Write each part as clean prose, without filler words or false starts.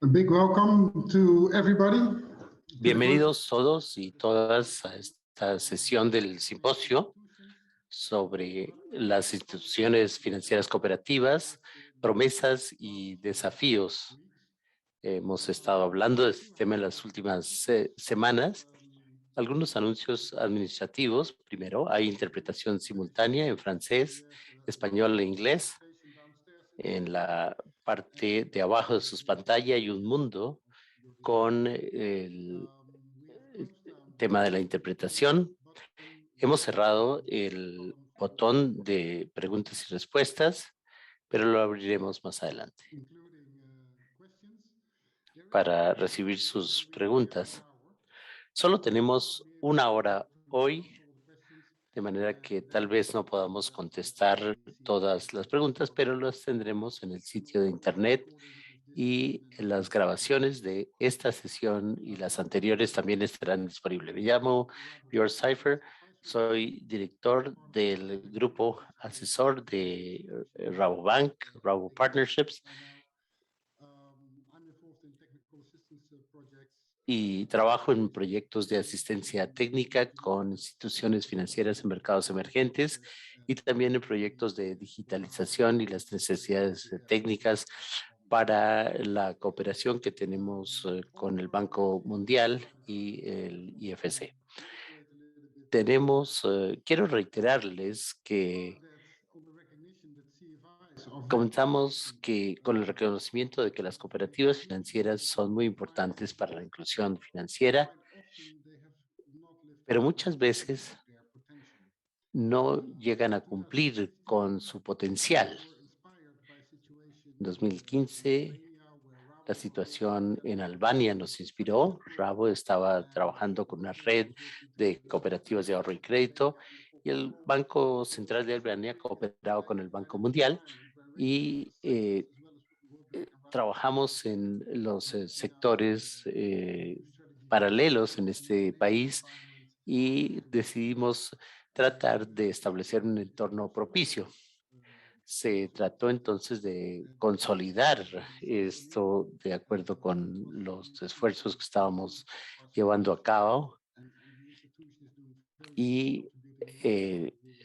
A big welcome to everybody. Bienvenidos todos y todas a esta sesión del simposio sobre las instituciones financieras cooperativas, promesas y desafíos. Hemos estado hablando de este tema en las últimas semanas. Algunos anuncios administrativos. Primero, hay interpretación simultánea en francés, español e inglés. En la parte de abajo de sus pantallas hay un mundo con el tema de la interpretación. Hemos cerrado el botón de preguntas y respuestas, pero lo abriremos más adelante para recibir sus preguntas. Solo tenemos una hora hoy, de manera que tal vez no podamos contestar todas las preguntas, pero las tendremos en el sitio de internet y las grabaciones de esta sesión y las anteriores también estarán disponibles. Me llamo Björn Cipher, soy director del grupo asesor de Rabobank, Rabo Partnerships, y trabajo en proyectos de asistencia técnica con instituciones financieras en mercados emergentes y también en proyectos de digitalización y las necesidades técnicas para la cooperación que tenemos con el Banco Mundial y el IFC. Quiero reiterarles que comenzamos con el reconocimiento de que las cooperativas financieras son muy importantes para la inclusión financiera, pero muchas veces no llegan a cumplir con su potencial. En 2015, la situación en Albania nos inspiró. Rabo estaba trabajando con una red de cooperativas de ahorro y crédito y el Banco Central de Albania cooperaba con el Banco Mundial y trabajamos en los sectores paralelos en este país y decidimos tratar de establecer un entorno propicio. Se trató entonces de consolidar esto de acuerdo con los esfuerzos que estábamos llevando a cabo y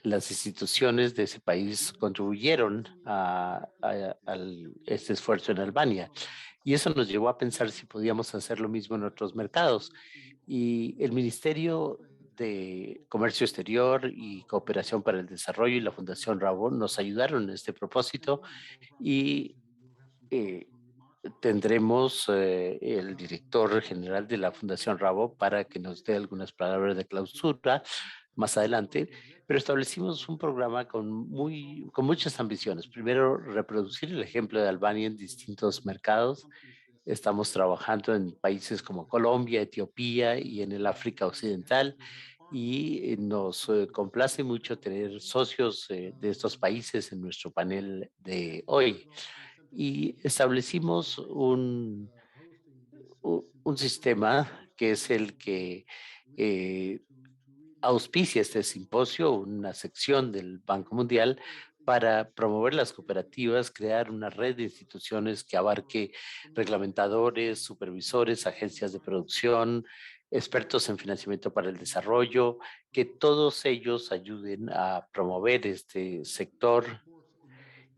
las instituciones de ese país contribuyeron a este esfuerzo en Albania. Y eso nos llevó a pensar si podíamos hacer lo mismo en otros mercados. Y el Ministerio de Comercio Exterior y Cooperación para el Desarrollo y la Fundación Rabo nos ayudaron en este propósito y tendremos el director general de la Fundación Rabo para que nos dé algunas palabras de clausura más adelante, pero establecimos un programa con muchas ambiciones. Primero, reproducir el ejemplo de Albania en distintos mercados. Estamos trabajando en países como Colombia, Etiopía y en el África Occidental y nos complace mucho tener socios de estos países en nuestro panel de hoy. Y establecimos un sistema que es el que auspicia este simposio, una sección del Banco Mundial para promover las cooperativas, crear una red de instituciones que abarque reglamentadores, supervisores, agencias de producción, expertos en financiamiento para el desarrollo, que todos ellos ayuden a promover este sector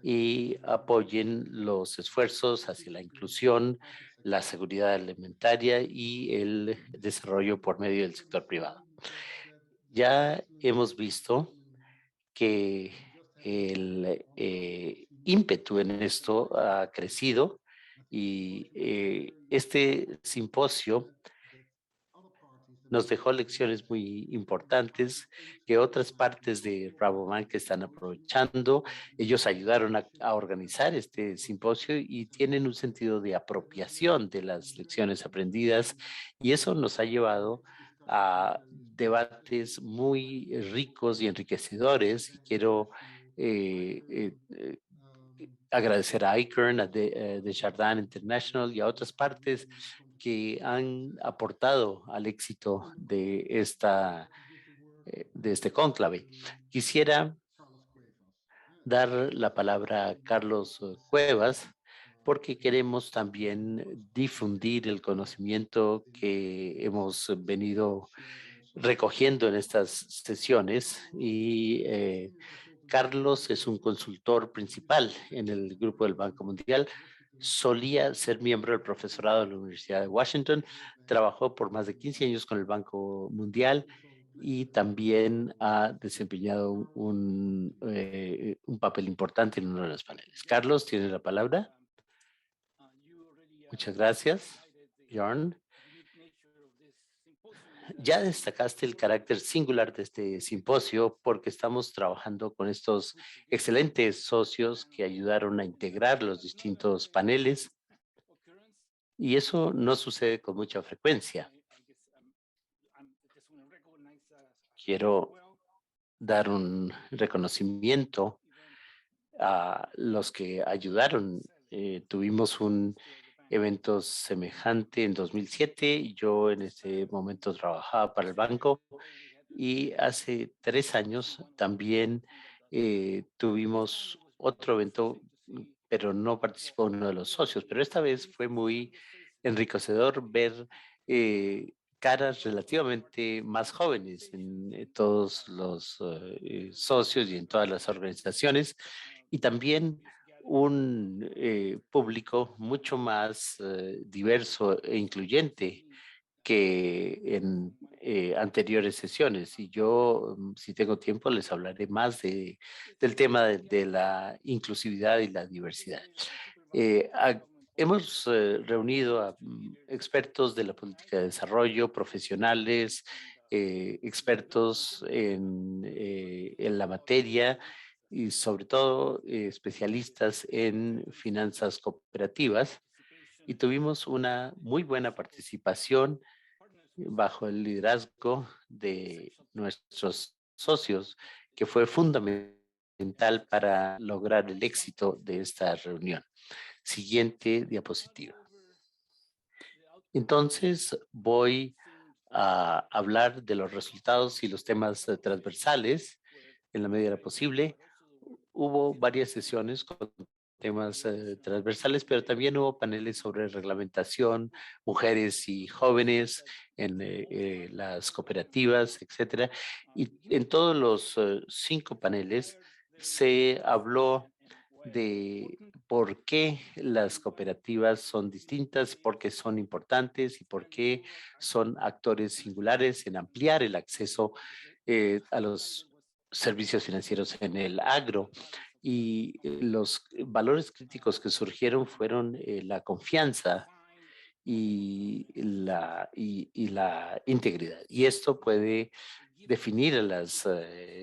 y apoyen los esfuerzos hacia la inclusión, la seguridad alimentaria y el desarrollo por medio del sector privado. Ya hemos visto que el ímpetu en esto ha crecido y este simposio nos dejó lecciones muy importantes que otras partes de Rabobank están aprovechando. Ellos ayudaron a organizar este simposio y tienen un sentido de apropiación de las lecciones aprendidas y eso nos ha llevado a debates muy ricos y enriquecedores. Y quiero agradecer a ICERN, a Desjardins International y a otras partes que han aportado al éxito de este cónclave. Quisiera dar la palabra a Carlos Cuevas, porque queremos también difundir el conocimiento que hemos venido recogiendo en estas sesiones y Carlos es un consultor principal en el grupo del Banco Mundial. Solía ser miembro del profesorado de la Universidad de Washington, trabajó por más de 15 años con el Banco Mundial y también ha desempeñado un papel importante en uno de los paneles. Carlos, tiene la palabra. Muchas gracias, Bjorn. Ya destacaste el carácter singular de este simposio porque estamos trabajando con estos excelentes socios que ayudaron a integrar los distintos paneles y eso no sucede con mucha frecuencia. Quiero dar un reconocimiento a los que ayudaron. Tuvimos un evento semejante en 2007 y yo en ese momento trabajaba para el banco y hace 3 años también tuvimos otro evento, pero no participó uno de los socios, pero esta vez fue muy enriquecedor ver caras relativamente más jóvenes en todos los socios y en todas las organizaciones y también un público mucho más diverso e incluyente que en anteriores sesiones. Y yo, si tengo tiempo, les hablaré más del tema de la inclusividad y la diversidad. Eh, a- Hemos reunido a expertos de la política de desarrollo, profesionales, expertos en la materia y sobre todo especialistas en finanzas cooperativas y tuvimos una muy buena participación bajo el liderazgo de nuestros socios, que fue fundamental para lograr el éxito de esta reunión. Siguiente diapositiva. Entonces voy a hablar de los resultados y los temas transversales en la medida de lo posible. Hubo varias sesiones con temas transversales, pero también hubo paneles sobre reglamentación, mujeres y jóvenes en las cooperativas, etcétera. Y en todos los 5 paneles se habló de por qué las cooperativas son distintas, por qué son importantes y por qué son actores singulares en ampliar el acceso a los servicios financieros en el agro. Y los valores críticos que surgieron fueron la confianza y la integridad. Y esto puede definir a las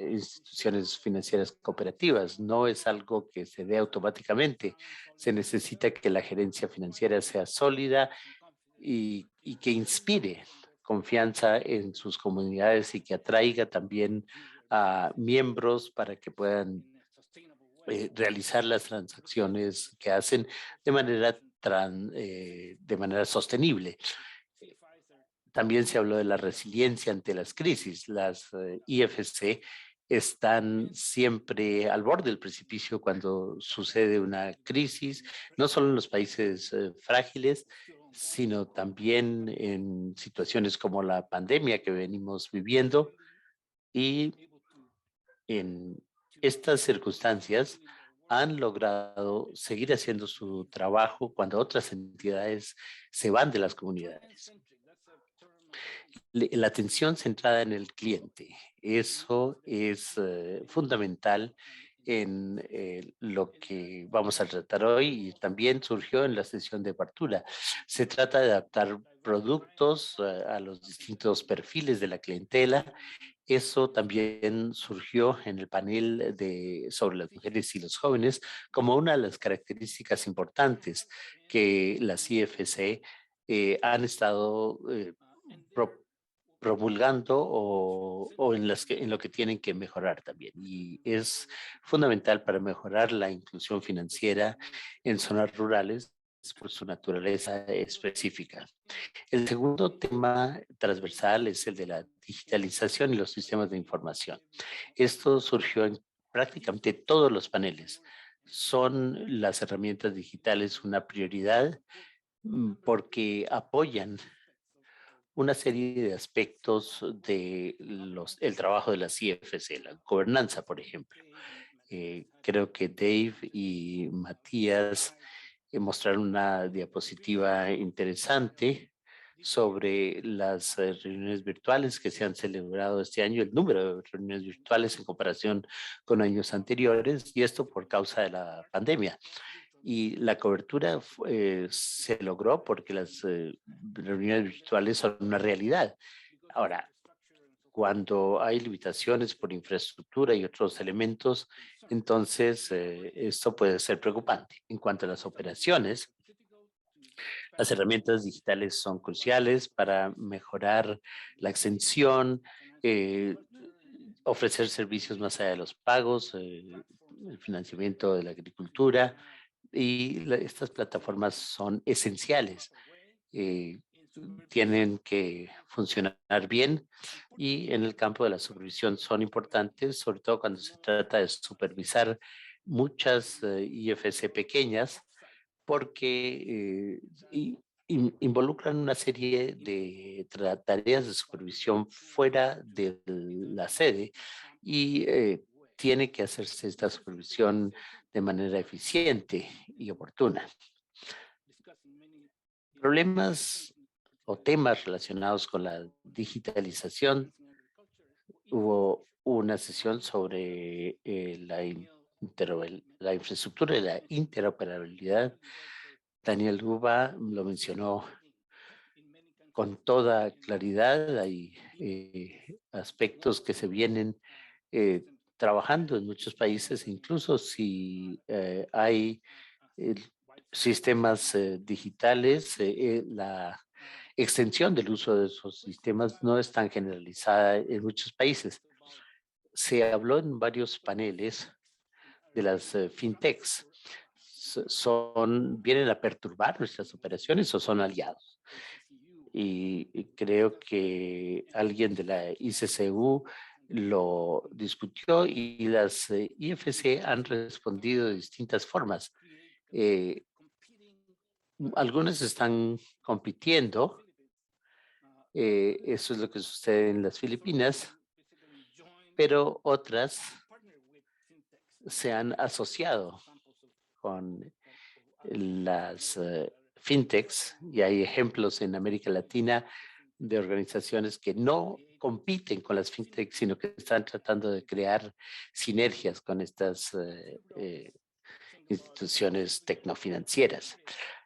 instituciones financieras cooperativas. No es algo que se dé automáticamente. Se necesita que la gerencia financiera sea sólida y que inspire confianza en sus comunidades y que atraiga también a miembros para que puedan realizar las transacciones que hacen de manera sostenible. También se habló de la resiliencia ante las crisis. Las IFC están siempre al borde del precipicio cuando sucede una crisis, no solo en los países frágiles, sino también en situaciones como la pandemia que venimos viviendo. Y en estas circunstancias han logrado seguir haciendo su trabajo cuando otras entidades se van de las comunidades. La atención centrada en el cliente, eso es fundamental en lo que vamos a tratar hoy y también surgió en la sesión de apertura. Se trata de adaptar productos a los distintos perfiles de la clientela. Eso también surgió en el panel sobre las mujeres y los jóvenes como una de las características importantes que las IFC han estado promulgando o en lo que tienen que mejorar también. Y es fundamental para mejorar la inclusión financiera en zonas rurales por su naturaleza específica. El segundo tema transversal es el de la digitalización y los sistemas de información. Esto surgió en prácticamente todos los paneles. ¿Son las herramientas digitales una prioridad? Porque apoyan una serie de aspectos de el trabajo de la CFC, la gobernanza, por ejemplo. Creo que Dave y Matías mostraron una diapositiva interesante sobre las reuniones virtuales que se han celebrado este año, el número de reuniones virtuales en comparación con años anteriores, y esto por causa de la pandemia. Y la cobertura se logró porque las reuniones virtuales son una realidad. Ahora, cuando hay limitaciones por infraestructura y otros elementos, entonces esto puede ser preocupante. En cuanto a las operaciones, las herramientas digitales son cruciales para mejorar la extensión, eh, ofrecer servicios más allá de los pagos, el financiamiento de la agricultura, y estas plataformas son esenciales. eh, Tienen que funcionar bien, y en el campo de la supervisión son importantes, sobre todo cuando se trata de supervisar muchas IFC pequeñas, porque involucran una serie de tareas de supervisión fuera de la sede, y tiene que hacerse esta supervisión de manera eficiente y oportuna. Problemas o temas relacionados con la digitalización. Hubo una sesión sobre la infraestructura y la interoperabilidad. Daniel Ruba lo mencionó con toda claridad. Hay aspectos que se vienen trabajando en muchos países, incluso si hay eh, sistemas digitales, la extensión del uso de esos sistemas no es tan generalizada en muchos países. Se habló en varios paneles de las fintechs. ¿Vienen a perturbar nuestras operaciones o son aliados? Y creo que alguien de la ICCU lo discutió, y las IFC han respondido de distintas formas. Eh, Algunas están compitiendo. Eso es lo que sucede en las Filipinas, pero otras se han asociado con las fintechs, y hay ejemplos en América Latina de organizaciones que no compiten con las fintechs, sino que están tratando de crear sinergias con estas instituciones tecnofinancieras.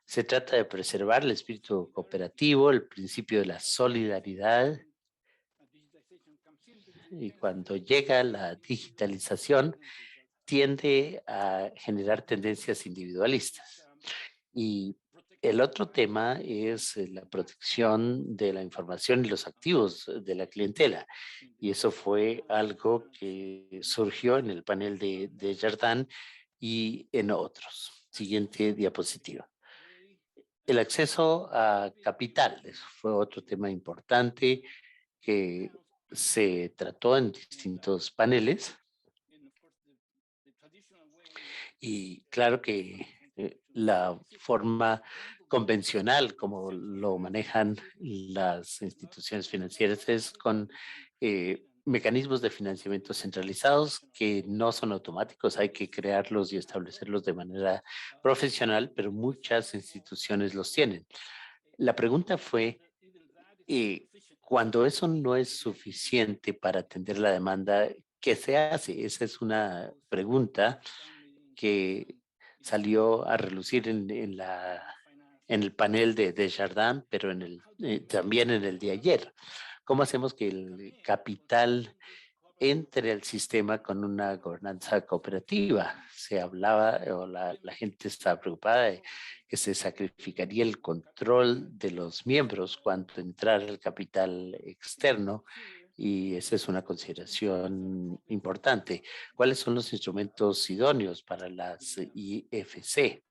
Se trata de preservar el espíritu cooperativo, el principio de la solidaridad, y cuando llega la digitalización tiende a generar tendencias individualistas. Y el otro tema es la protección de la información y los activos de la clientela. Y eso fue algo que surgió en el panel de Jardán y en otros. Siguiente diapositiva. El acceso a capital, eso fue otro tema importante que se trató en distintos paneles. Y claro que la forma convencional como lo manejan las instituciones financieras es con mecanismos de financiamiento centralizados que no son automáticos. Hay que crearlos y establecerlos de manera profesional, pero muchas instituciones los tienen. La pregunta fue, eh, cuando eso no es suficiente para atender la demanda, ¿qué se hace? Esa es una pregunta que salió a relucir en el panel de Jardin, pero también en el de ayer. ¿Cómo hacemos que el capital entre al sistema con una gobernanza cooperativa? Se hablaba, o la gente estaba preocupada de que se sacrificaría el control de los miembros cuando entrara el capital externo, y esa es una consideración importante. ¿Cuáles son los instrumentos idóneos para las IFC?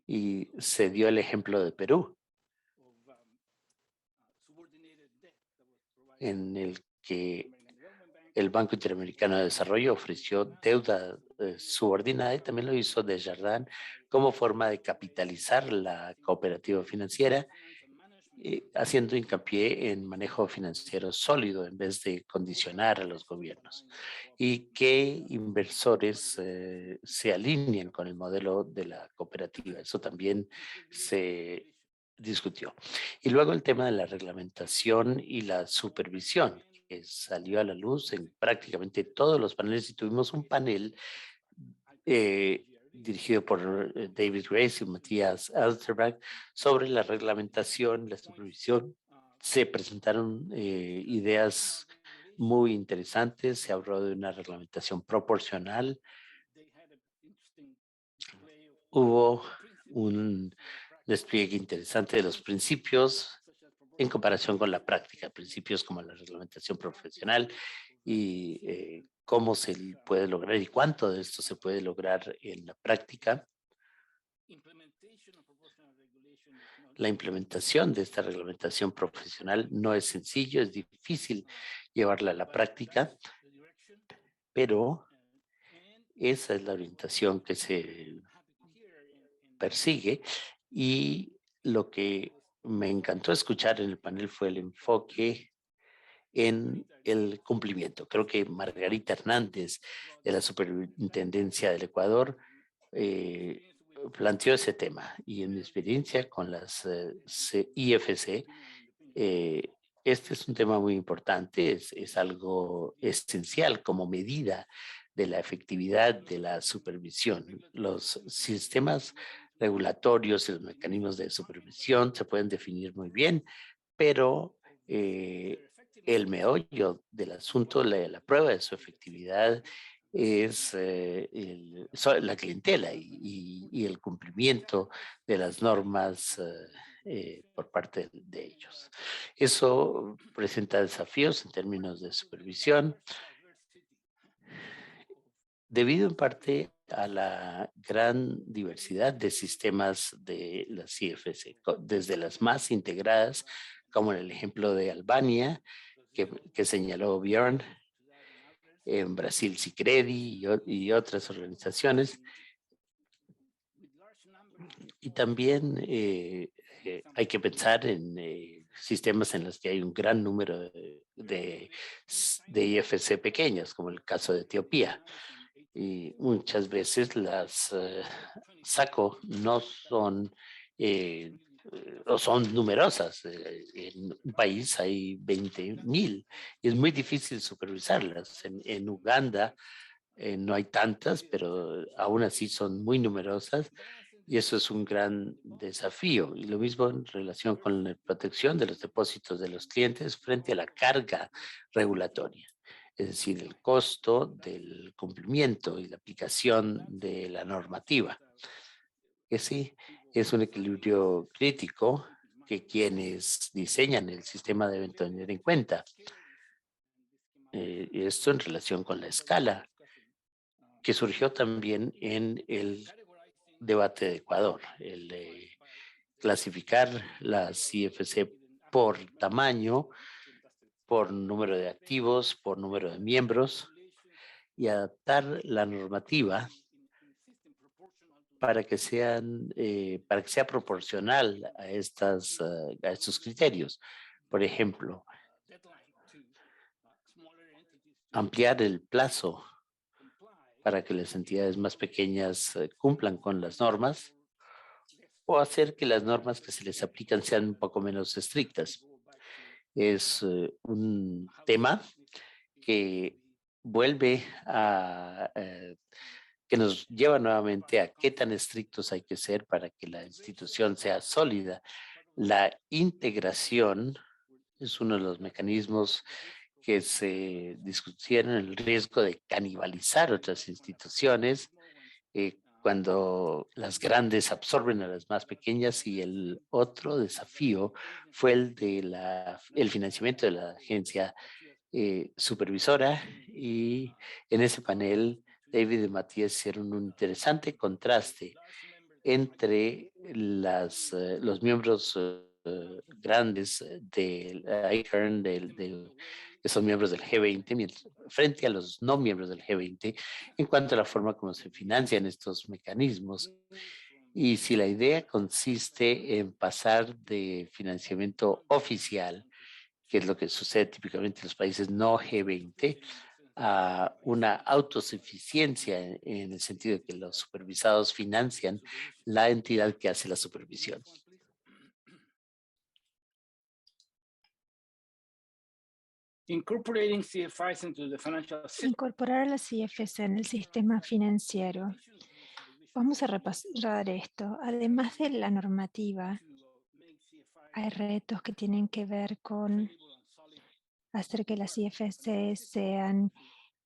Y se dio el ejemplo de Perú, en el que El Banco Interamericano de Desarrollo ofreció deuda subordinada y también lo hizo Desjardins como forma de capitalizar la cooperativa financiera, haciendo hincapié en manejo financiero sólido en vez de condicionar a los gobiernos y que inversores se alineen con el modelo de la cooperativa. Eso también se discutió. Y luego el tema de la reglamentación y la supervisión, que salió a la luz en prácticamente todos los paneles y tuvimos un panel dirigido por David Grace y Matías Alsterbach sobre la reglamentación, la supervisión. Se presentaron ideas muy interesantes, se habló de una reglamentación proporcional. Hubo un despliegue interesante de los principios en comparación con la práctica, principios como la reglamentación profesional y cómo se puede lograr y cuánto de esto se puede lograr en la práctica. La implementación de esta reglamentación profesional no es sencillo, es difícil llevarla a la práctica, pero esa es la orientación que se persigue y lo que me encantó escuchar en el panel fue el enfoque en el cumplimiento. Creo que Margarita Hernández de la Superintendencia del Ecuador planteó ese tema y en mi experiencia con las IFC, este es un tema muy importante, es algo esencial como medida de la efectividad de la supervisión. Los sistemas regulatorios y los mecanismos de supervisión se pueden definir muy bien, pero el meollo del asunto, la prueba de su efectividad es la clientela y el cumplimiento de las normas por parte de ellos. Eso presenta desafíos en términos de supervisión, debido en parte a la gran diversidad de sistemas de las CFC, desde las más integradas, como en el ejemplo de Albania, que señaló Bjorn, en Brasil Sicredi y otras organizaciones. Y también hay que pensar en sistemas en los que hay un gran número de IFC pequeñas, como el caso de Etiopía. Y muchas veces las SACO no son o son numerosas. En un país hay 20,000 y es muy difícil supervisarlas. En Uganda no hay tantas, pero aún así son muy numerosas y eso es un gran desafío. Y lo mismo en relación con la protección de los depósitos de los clientes frente a la carga regulatoria, es decir, el costo del cumplimiento y la aplicación de la normativa. Ese es un equilibrio crítico que quienes diseñan el sistema deben tener en cuenta. Esto en relación con la escala que surgió también en el debate de Ecuador, el de clasificar las IFC por tamaño, por número de activos, por número de miembros y adaptar la normativa para que para que sea proporcional a a estos criterios. Por ejemplo, ampliar el plazo para que las entidades más pequeñas cumplan con las normas o hacer que las normas que se les aplican sean un poco menos estrictas. Es un tema que vuelve que nos lleva nuevamente a qué tan estrictos hay que ser para que la institución sea sólida. La integración es uno de los mecanismos que se discutieron, el riesgo de canibalizar otras instituciones cuando las grandes absorben a las más pequeñas, y el otro desafío fue el financiamiento de la agencia supervisora, y en ese panel David y Matías hicieron un interesante contraste entre los miembros grandes del ICARN, que que son miembros del G20, frente a los no miembros del G20, en cuanto a la forma como se financian estos mecanismos. Y si la idea consiste en pasar de financiamiento oficial, que es lo que sucede típicamente en los países no G20, a una autosuficiencia en el sentido de que los supervisados financian la entidad que hace la supervisión. Incorporating CFIs into the financial system. Incorporar a las CFC en el sistema financiero. Vamos a repasar esto. Además de la normativa, hay retos que tienen que ver con hacer que las CFC sean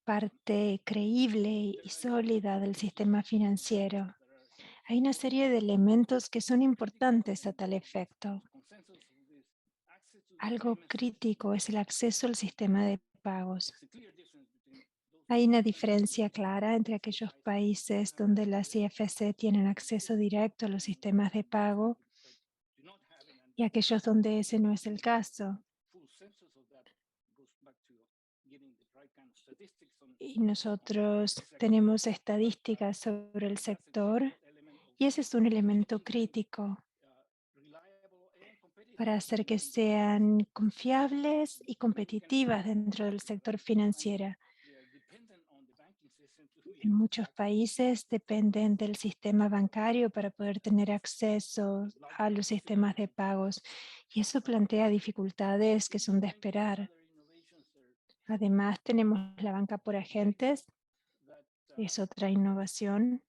parte creíble y sólida del sistema financiero. Hay una serie de elementos que son importantes a tal efecto. Algo crítico es el acceso al sistema de pagos. Hay una diferencia clara entre aquellos países donde las CFC tienen acceso directo a los sistemas de pago y aquellos donde ese no es el caso. Y nosotros tenemos estadísticas sobre el sector y ese es un elemento crítico para hacer que sean confiables y competitivas dentro del sector financiero. En muchos países dependen del sistema bancario para poder tener acceso a los sistemas de pagos y eso plantea dificultades que son de esperar. Además, tenemos la banca por agentes, es otra innovación.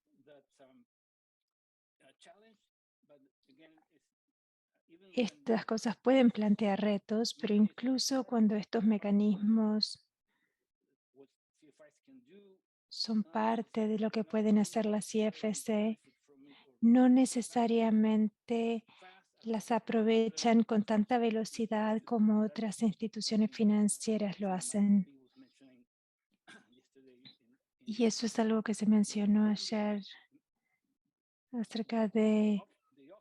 Estas cosas pueden plantear retos, pero incluso cuando estos mecanismos son parte de lo que pueden hacer las CFC, no necesariamente las aprovechan con tanta velocidad como otras instituciones financieras lo hacen. Y eso es algo que se mencionó ayer acerca de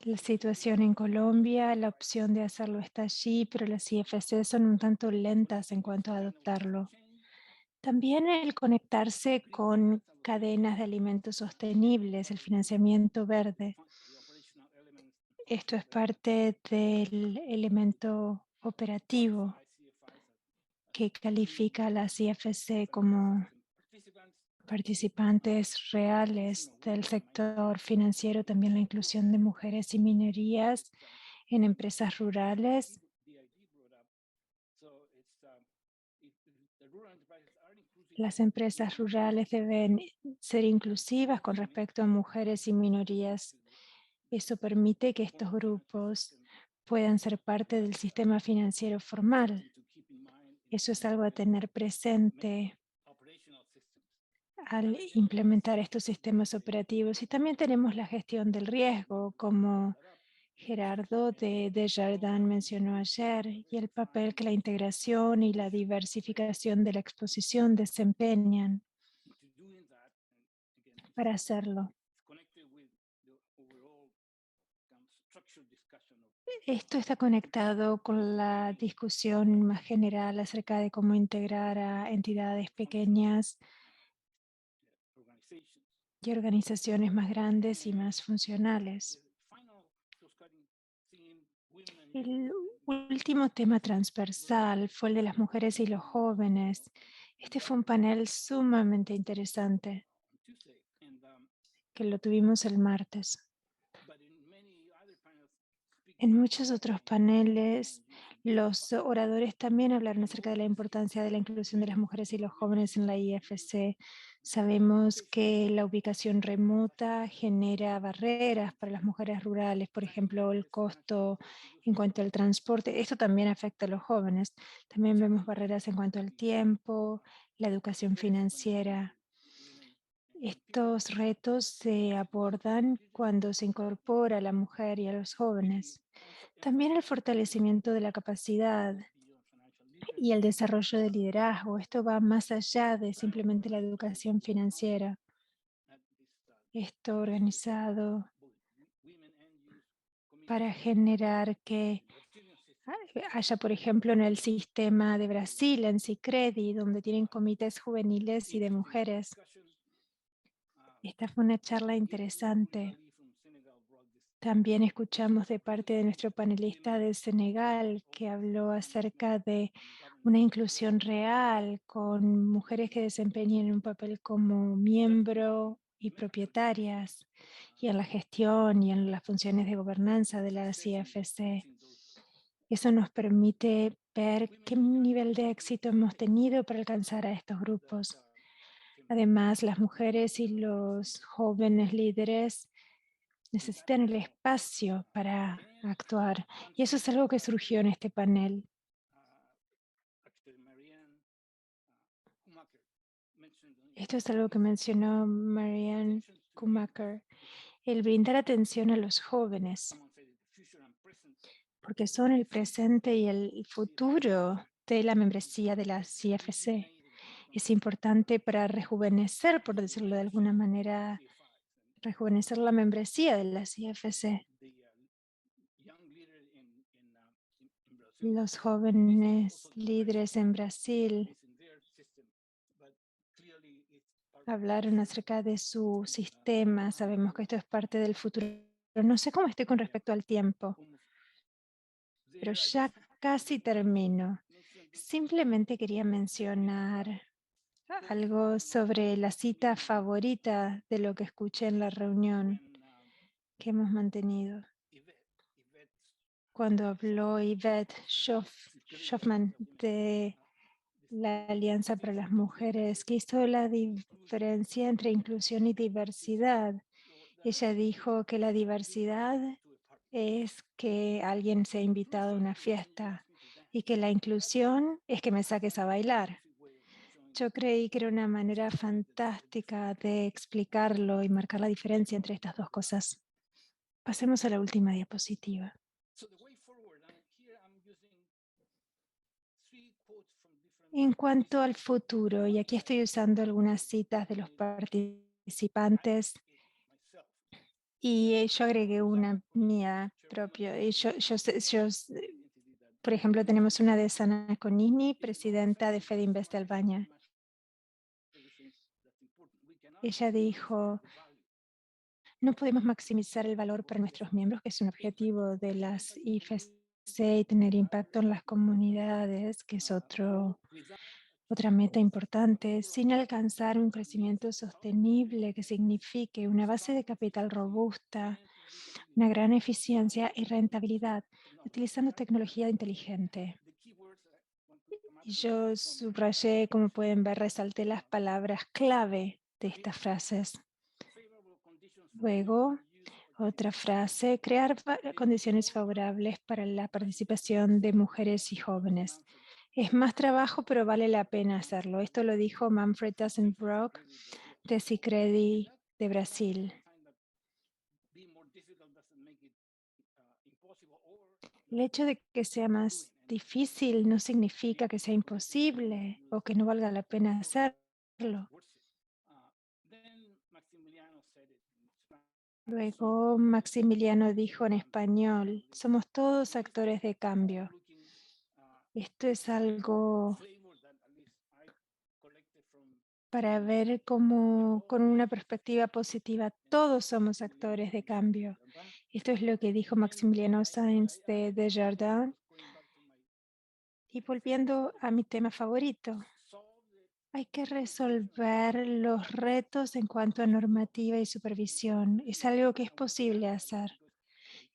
la situación en Colombia. La opción de hacerlo está allí, pero las CFC son un tanto lentas en cuanto a adoptarlo. También el conectarse con cadenas de alimentos sostenibles, el financiamiento verde. Esto es parte del elemento operativo que califica a las CFC como participantes reales del sector financiero, también la inclusión de mujeres y minorías en empresas rurales. Las empresas rurales deben ser inclusivas con respecto a mujeres y minorías. Eso permite que estos grupos puedan ser parte del sistema financiero formal. Eso es algo a tener presente al implementar estos sistemas operativos. Y también tenemos la gestión del riesgo, como Gerardo de Desjardins mencionó ayer, y el papel que la integración y la diversificación de la exposición desempeñan para hacerlo. Esto está conectado con la discusión más general acerca de cómo integrar a entidades pequeñas y organizaciones más grandes y más funcionales. El último tema transversal fue el de las mujeres y los jóvenes. Este fue un panel sumamente interesante que lo tuvimos el martes. En muchos otros paneles, los oradores también hablaron acerca de la importancia de la inclusión de las mujeres y los jóvenes en la IFC. Sabemos que la ubicación remota genera barreras para las mujeres rurales, por ejemplo, el costo en cuanto al transporte. Esto también afecta a los jóvenes. También vemos barreras en cuanto al tiempo, la educación financiera. Estos retos se abordan cuando se incorpora a la mujer y a los jóvenes. También el fortalecimiento de la capacidad y el desarrollo de liderazgo. Esto va más allá de simplemente la educación financiera. Esto organizado para generar que haya, por ejemplo, en el sistema de Brasil, en Sicredi, donde tienen comités juveniles y de mujeres. Esta fue una charla interesante. También escuchamos de parte de nuestro panelista de Senegal que habló acerca de una inclusión real con mujeres que desempeñen un papel como miembro y propietarias y en la gestión y en las funciones de gobernanza de la CFC. Eso nos permite ver qué nivel de éxito hemos tenido para alcanzar a estos grupos. Además, las mujeres y los jóvenes líderes necesitan el espacio para actuar. Y eso es algo que surgió en este panel. Esto es algo que mencionó Marianne Schumacher, el brindar atención a los jóvenes, porque son el presente y el futuro de la membresía de la CFC. Es importante para rejuvenecer, por decirlo de alguna manera, rejuvenecer la membresía de la CFC. Los jóvenes líderes en Brasil hablaron acerca de su sistema. Sabemos que esto es parte del futuro. Pero no sé cómo estoy con respecto al tiempo, pero ya casi termino. Simplemente quería mencionar algo sobre la cita favorita de lo que escuché en la reunión que hemos mantenido. Cuando habló Yvette Schaufman de la Alianza para las Mujeres, que hizo la diferencia entre inclusión y diversidad. Ella dijo que la diversidad es que alguien sea invitado a una fiesta y que la inclusión es que me saques a bailar. Yo creí que era una manera fantástica de explicarlo y marcar la diferencia entre estas dos cosas. Pasemos a la última diapositiva. En cuanto al futuro, y aquí estoy usando algunas citas de los participantes, y yo agregué una mía propia. Y por ejemplo, tenemos una de Sana Conini, presidenta de FedInvest de Albania. Ella dijo, no podemos maximizar el valor para nuestros miembros, que es un objetivo de las IFC, y tener impacto en las comunidades, que es otra meta importante, sin alcanzar un crecimiento sostenible que signifique una base de capital robusta, una gran eficiencia y rentabilidad, utilizando tecnología inteligente. Y yo subrayé, como pueden ver, resalté las palabras clave de estas frases. Luego, otra frase, crear condiciones favorables para la participación de mujeres y jóvenes. Es más trabajo, pero vale la pena hacerlo. Esto lo dijo Manfred Tassenbrock de Sicredi de Brasil. El hecho de que sea más difícil no significa que sea imposible o que no valga la pena hacerlo. Luego Maximiliano dijo en español, somos todos actores de cambio. Esto es algo para ver cómo con una perspectiva positiva todos somos actores de cambio. Esto es lo que dijo Maximiliano Sáenz de Desjardins. Y volviendo a mi tema favorito, hay que resolver los retos en cuanto a normativa y supervisión. Es algo que es posible hacer.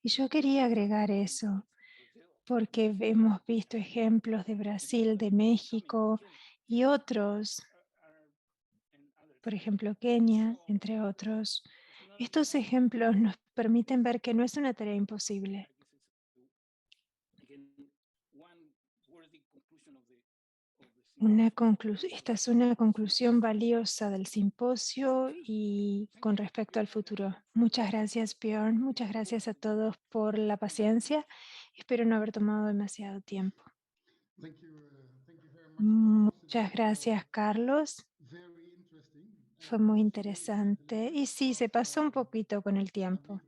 Y yo quería agregar eso, porque hemos visto ejemplos de Brasil, de México y otros, por ejemplo, Kenia, entre otros. Estos ejemplos nos permiten ver que no es una tarea imposible. Esta es una conclusión valiosa del simposio y con respecto al futuro. Muchas gracias, Björn. Muchas gracias a todos por la paciencia. Espero no haber tomado demasiado tiempo. Muchas gracias, Carlos. Fue muy interesante. Y sí, se pasó un poquito con el tiempo.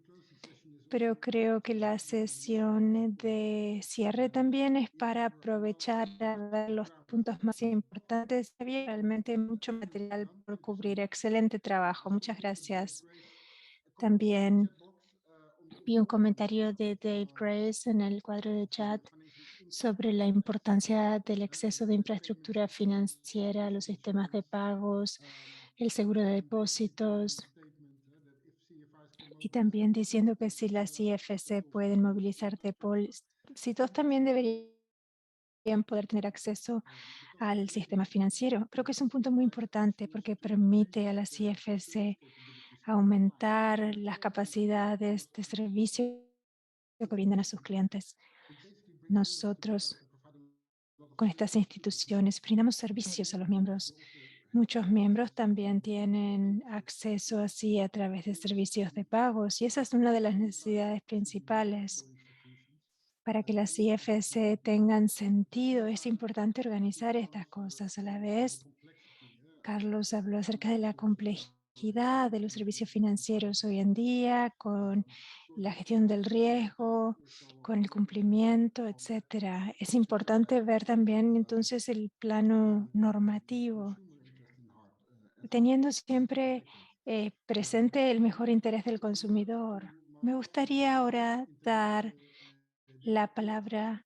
pero creo que la sesión de cierre también es para aprovechar a ver los puntos más importantes. Había realmente mucho material por cubrir. Excelente trabajo. Muchas gracias. También vi un comentario de Dave Grace en el cuadro de chat sobre la importancia del exceso de infraestructura financiera, los sistemas de pagos, el seguro de depósitos, y también diciendo que si las IFC pueden movilizar depósitos, también deberían poder tener acceso al sistema financiero. Creo que es un punto muy importante porque permite a las IFC aumentar las capacidades de servicio que brindan a sus clientes. Nosotros, con estas instituciones, brindamos servicios a los miembros. Muchos miembros también tienen acceso así a través de servicios de pagos y esa es una de las necesidades principales. Para que las IFC tengan sentido, es importante organizar estas cosas. A la vez, Carlos habló acerca de la complejidad de los servicios financieros hoy en día, con la gestión del riesgo, con el cumplimiento, etcétera. Es importante ver también entonces el plano normativo, teniendo siempre presente el mejor interés del consumidor. Me gustaría ahora dar la palabra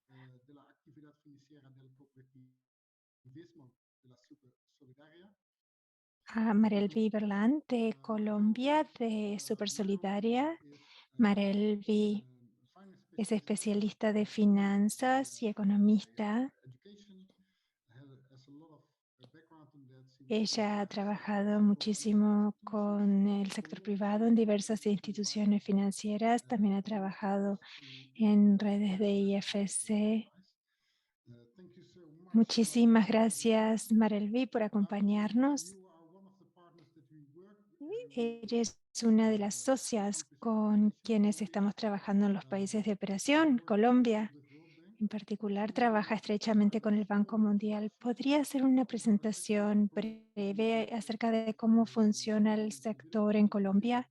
a Marelvi Berland de Colombia, de Super Solidaria. Marelvi es especialista de finanzas y economista. Ella ha trabajado muchísimo con el sector privado en diversas instituciones financieras. También ha trabajado en redes de IFC. Muchísimas gracias, Marelvi, por acompañarnos. Eres una de las socias con quienes estamos trabajando en los países de operación. Colombia, en particular, trabaja estrechamente con el Banco Mundial. ¿Podría hacer una presentación breve acerca de cómo funciona el sector en Colombia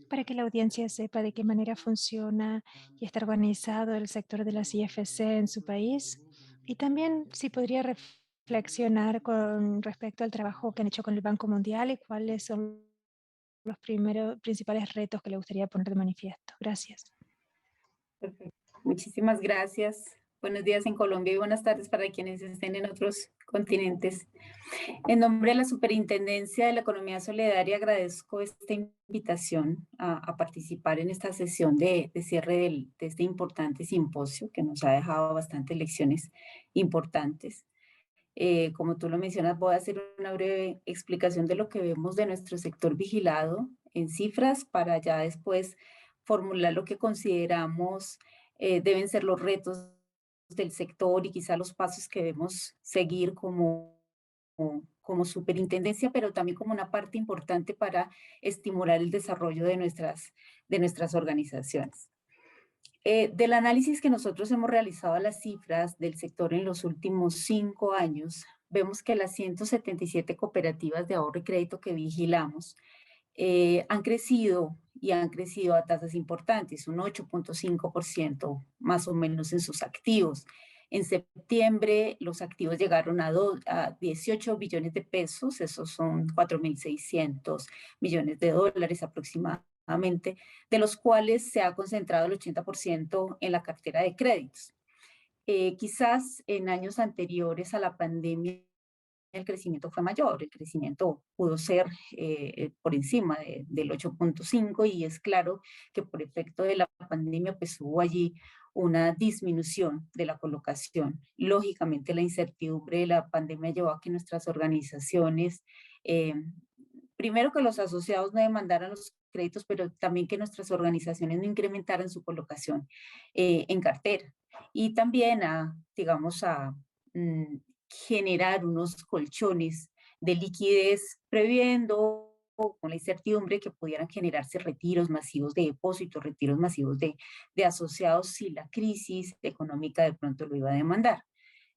para que la audiencia sepa de qué manera funciona y está organizado el sector de las IFC en su país? Y también si podría reflexionar con respecto al trabajo que han hecho con el Banco Mundial y cuáles son los principales retos que le gustaría poner de manifiesto. Gracias. Perfecto. Muchísimas gracias. Buenos días en Colombia y buenas tardes para quienes estén en otros continentes. En nombre de la Superintendencia de la Economía Solidaria, agradezco esta invitación a participar en esta sesión de cierre de este importante simposio que nos ha dejado bastantes lecciones importantes. Como tú lo mencionas, voy a hacer una breve explicación de lo que vemos de nuestro sector vigilado en cifras para ya después formular lo que consideramos deben ser los retos del sector y quizá los pasos que debemos seguir como superintendencia, pero también como una parte importante para estimular el desarrollo de nuestras organizaciones. Del análisis que nosotros hemos realizado a las cifras del sector en los últimos 5 años, vemos que las 177 cooperativas de ahorro y crédito que vigilamos han crecido a tasas importantes, un 8.5% más o menos en sus activos. En septiembre los activos llegaron a 18 billones de pesos, esos son 4.600 millones de dólares aproximadamente, de los cuales se ha concentrado el 80% en la cartera de créditos. Quizás en años anteriores a la pandemia el crecimiento fue mayor, el crecimiento pudo ser por encima del 8.5 y es claro que por efecto de la pandemia pues hubo allí una disminución de la colocación. Lógicamente la incertidumbre de la pandemia llevó a que nuestras organizaciones, primero que los asociados no demandaran los créditos, pero también que nuestras organizaciones no incrementaran su colocación en cartera. Y también digamos, generar unos colchones de liquidez previendo con la incertidumbre que pudieran generarse retiros masivos de depósitos, retiros masivos de asociados si la crisis económica de pronto lo iba a demandar.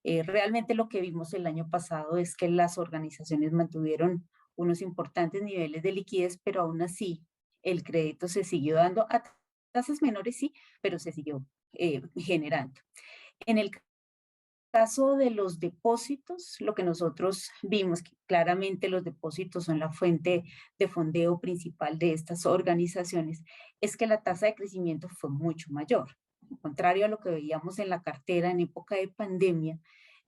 Realmente lo que vimos el año pasado es que las organizaciones mantuvieron unos importantes niveles de liquidez, pero aún así el crédito se siguió dando a tasas menores sí, pero se siguió generando. En el caso de los depósitos, lo que nosotros vimos que claramente los depósitos son la fuente de fondeo principal de estas organizaciones, es que la tasa de crecimiento fue mucho mayor. Contrario a lo que veíamos en la cartera en época de pandemia,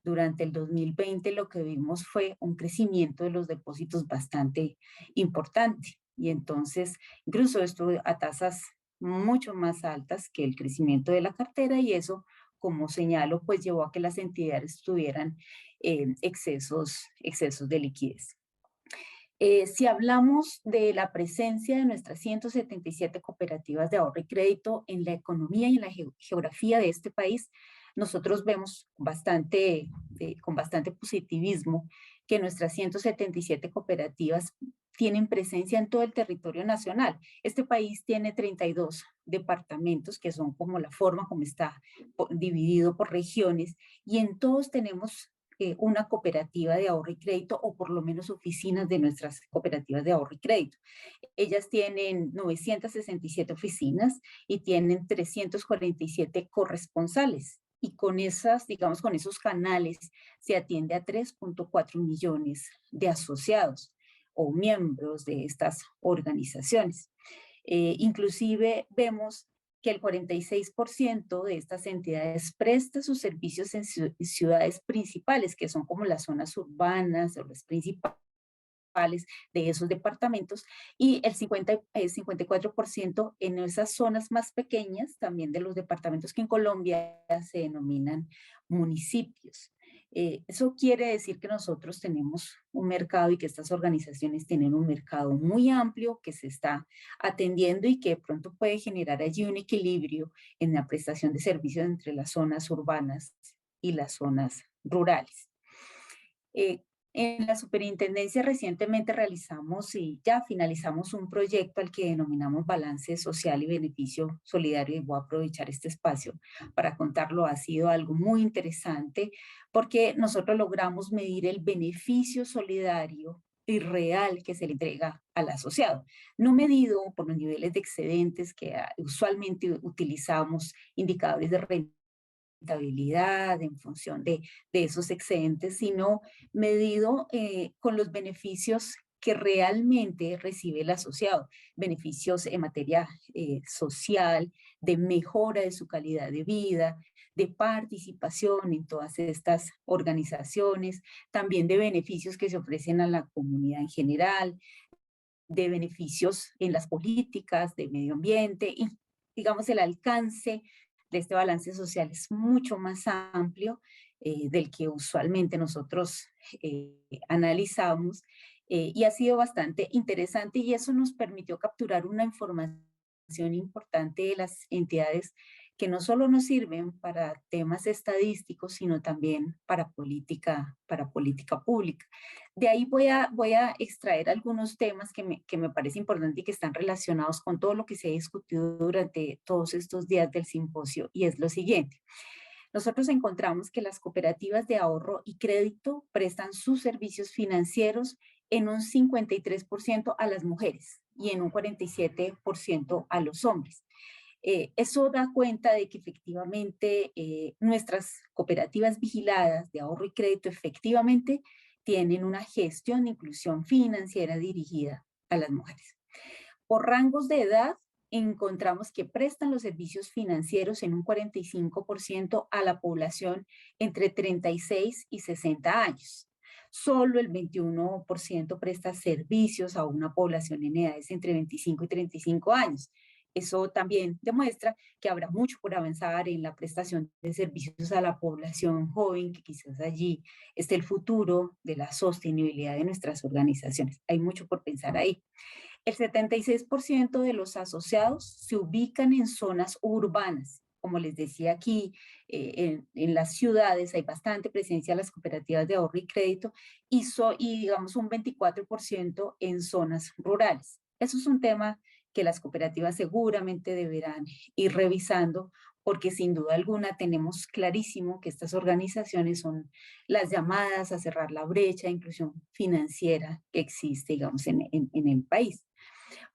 durante el 2020 lo que vimos fue un crecimiento de los depósitos bastante importante. Y entonces, incluso esto a tasas mucho más altas que el crecimiento de la cartera, y eso, como señalo, pues llevó a que las entidades tuvieran excesos de liquidez. Si hablamos de la presencia de nuestras 177 cooperativas de ahorro y crédito en la economía y en la geografía de este país, nosotros vemos con bastante positivismo que nuestras 177 cooperativas tienen presencia en todo el territorio nacional. Este país tiene 32 departamentos, que son como la forma como está dividido por regiones, y en todos tenemos una cooperativa de ahorro y crédito, o por lo menos oficinas de nuestras cooperativas de ahorro y crédito. Ellas tienen 967 oficinas y tienen 347 corresponsales. Y con esas, digamos, con esos canales se atiende a 3.4 millones de asociados o miembros de estas organizaciones. Inclusive vemos que el 46% de estas entidades presta sus servicios en ciudades principales, que son como las zonas urbanas o las principales de esos departamentos, y el 54% en esas zonas más pequeñas, también de los departamentos que en Colombia se denominan municipios. Eso quiere decir que nosotros tenemos un mercado y que estas organizaciones tienen un mercado muy amplio que se está atendiendo y que de pronto puede generar allí un equilibrio en la prestación de servicios entre las zonas urbanas y las zonas rurales. En la superintendencia recientemente realizamos y ya finalizamos un proyecto al que denominamos Balance Social y Beneficio Solidario, y voy a aprovechar este espacio para contarlo. Ha sido algo muy interesante porque nosotros logramos medir el beneficio solidario y real que se le entrega al asociado, no medido por los niveles de excedentes que usualmente utilizamos, indicadores de rentabilidad en función de esos excedentes, sino medido con los beneficios que realmente recibe el asociado, beneficios en materia social, de mejora de su calidad de vida, de participación en todas estas organizaciones, también de beneficios que se ofrecen a la comunidad en general, de beneficios en las políticas de medio ambiente, y digamos el alcance de este balance social es mucho más amplio del que usualmente nosotros analizamos, y ha sido bastante interesante, y eso nos permitió capturar una información importante de las entidades que no solo nos sirven para temas estadísticos, sino también para política pública. De ahí voy a extraer algunos temas que me parece importante y que están relacionados con todo lo que se ha discutido durante todos estos días del simposio, y es lo siguiente. Nosotros encontramos que las cooperativas de ahorro y crédito prestan sus servicios financieros en un 53% a las mujeres y en un 47% a los hombres. Eso da cuenta de que efectivamente nuestras cooperativas vigiladas de ahorro y crédito efectivamente tienen una gestión de inclusión financiera dirigida a las mujeres. Por rangos de edad, encontramos que prestan los servicios financieros en un 45% a la población entre 36 y 60 años. Solo el 21% presta servicios a una población en edades entre 25 y 35 años. Eso también demuestra que habrá mucho por avanzar en la prestación de servicios a la población joven, que quizás allí esté el futuro de la sostenibilidad de nuestras organizaciones. Hay mucho por pensar ahí. El 76% de los asociados se ubican en zonas urbanas. Como les decía aquí, en las ciudades hay bastante presencia de las cooperativas de ahorro y crédito, y digamos un 24% en zonas rurales. Eso es un tema que las cooperativas seguramente deberán ir revisando, porque sin duda alguna tenemos clarísimo que estas organizaciones son las llamadas a cerrar la brecha de inclusión financiera que existe, digamos, en el país.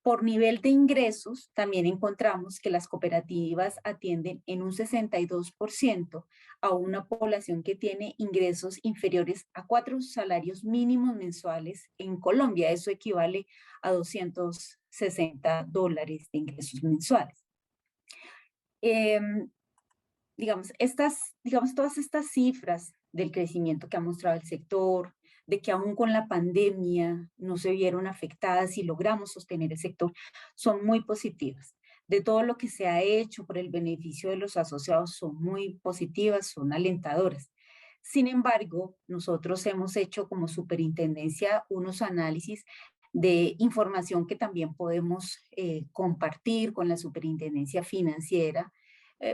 Por nivel de ingresos, también encontramos que las cooperativas atienden en un 62% a una población que tiene ingresos inferiores a 4 salarios mínimos mensuales en Colombia. Eso equivale a $260 de ingresos mensuales. Digamos, todas estas cifras del crecimiento que ha mostrado el sector, de que aún con la pandemia no se vieron afectadas y logramos sostener el sector, son muy positivas. De todo lo que se ha hecho por el beneficio de los asociados son muy positivas, son alentadoras. Sin embargo, nosotros hemos hecho como superintendencia unos análisis de información que también podemos compartir con la superintendencia financiera,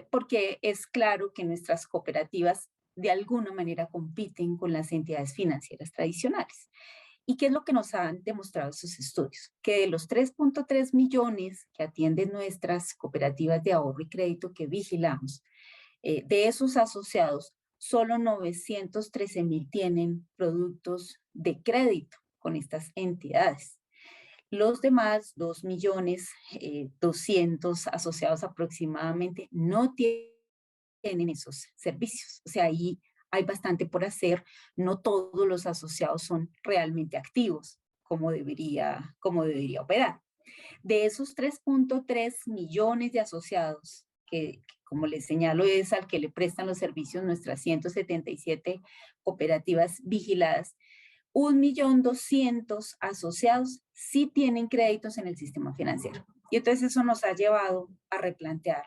porque es claro que nuestras cooperativas de alguna manera compiten con las entidades financieras tradicionales. ¿Y qué es lo que nos han demostrado esos estudios? Que de los 3.3 millones que atienden nuestras cooperativas de ahorro y crédito que vigilamos, de esos asociados, solo 913.000 tienen productos de crédito con estas entidades. Los demás, 2.200.000 asociados aproximadamente, no tienen esos servicios. O sea, ahí hay bastante por hacer. No todos los asociados son realmente activos como debería operar. De esos 3.3 millones de asociados, que como les señalo es al que le prestan los servicios nuestras 177 cooperativas vigiladas, 1.200.000 asociados sí tienen créditos en el sistema financiero. Y entonces eso nos ha llevado a replantear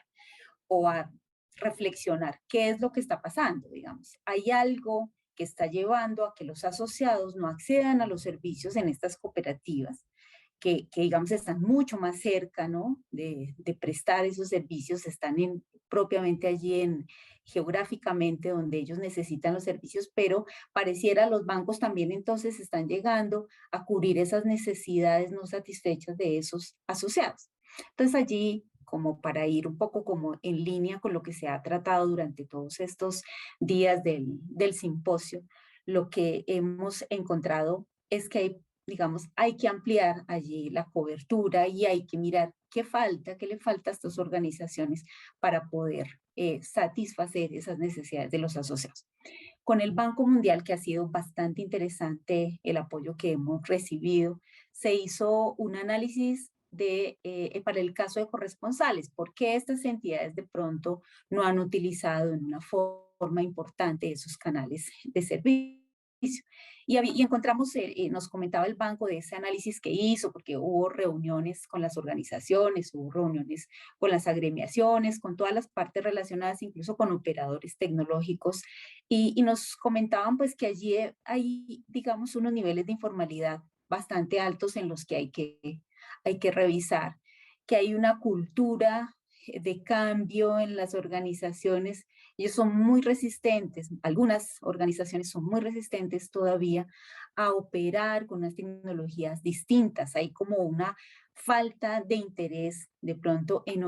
o a reflexionar qué es lo que está pasando, digamos. Hay algo que está llevando a que los asociados no accedan a los servicios en estas cooperativas, que digamos están mucho más cerca, ¿no? de prestar esos servicios, están propiamente allí geográficamente donde ellos necesitan los servicios, pero pareciera los bancos también entonces están llegando a cubrir esas necesidades no satisfechas de esos asociados. Entonces allí, como para ir un poco como en línea con lo que se ha tratado durante todos estos días del simposio, lo que hemos encontrado es que hay que ampliar allí la cobertura y hay que mirar qué le falta a estas organizaciones para poder satisfacer esas necesidades de los asociados. Con el Banco Mundial, que ha sido bastante interesante el apoyo que hemos recibido, se hizo un análisis para el caso de corresponsales, por qué estas entidades de pronto no han utilizado en una forma importante esos canales de servicio. Y encontramos, nos comentaba el banco de ese análisis que hizo, porque hubo reuniones con las organizaciones, hubo reuniones con las agremiaciones, con todas las partes relacionadas, incluso con operadores tecnológicos, y nos comentaban pues que allí hay, digamos, unos niveles de informalidad bastante altos en los que hay que revisar, que hay una cultura de cambio en las organizaciones. Ellos son muy resistentes, algunas organizaciones son muy resistentes todavía a operar con unas tecnologías distintas. Hay como una falta de interés de pronto en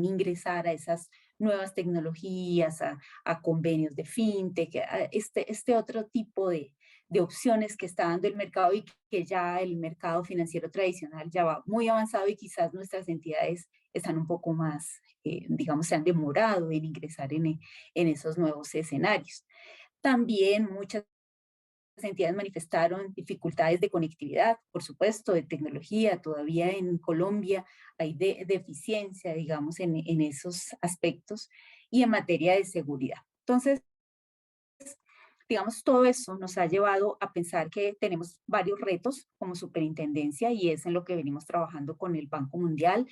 ingresar a esas nuevas tecnologías, a convenios de fintech, a este otro tipo de opciones que está dando el mercado y que ya el mercado financiero tradicional ya va muy avanzado y quizás nuestras entidades están un poco más, digamos, se han demorado en ingresar en esos nuevos escenarios. También muchas entidades manifestaron dificultades de conectividad, por supuesto, de tecnología. Todavía en Colombia hay deficiencia, digamos, en esos aspectos y en materia de seguridad. Entonces, digamos, todo eso nos ha llevado a pensar que tenemos varios retos como superintendencia y es en lo que venimos trabajando con el Banco Mundial.